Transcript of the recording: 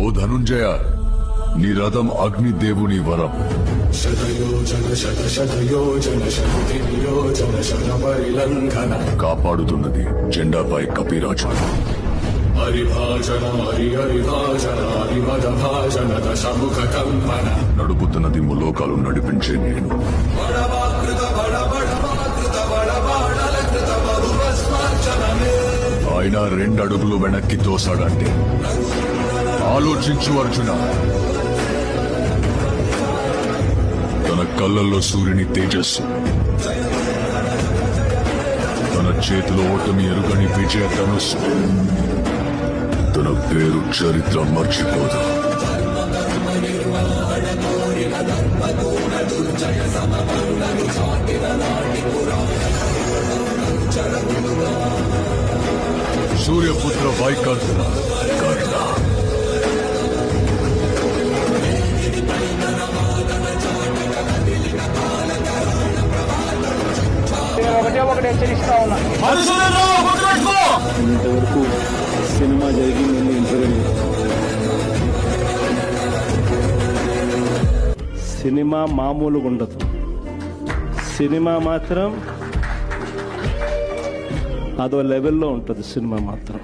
ఓ ధనుంజయ, నీ రథం అగ్నిదేవుని వరం. కాపాడుతున్నది జెండాపై కపిరాజు. నడుపుతున్నది ములోకాలు నడిపించే నేను. ఆయన 2 అడుగులు వెనక్కి తోసాడంటే ఆలోచించు అర్జున. తన కళ్ళల్లో సూర్యుని తేజస్సు, తన చేతిలో ఓటమి ఎరుగని విజయ ధనుస్సు. తన పేరు చరిత్ర మర్చిపోదు. సూర్యపుత్ర వైకర్ణ కర్ణ. ఒకటే హెచ్చరిస్తా ఉన్నా. ఇంతవరకు సినిమా జరిగిందని ఇంటర్వ్యూ. సినిమా మామూలుగా ఉండదు. సినిమా మాత్రం అదో లెవెల్లో ఉంటుంది. సినిమా మాత్రం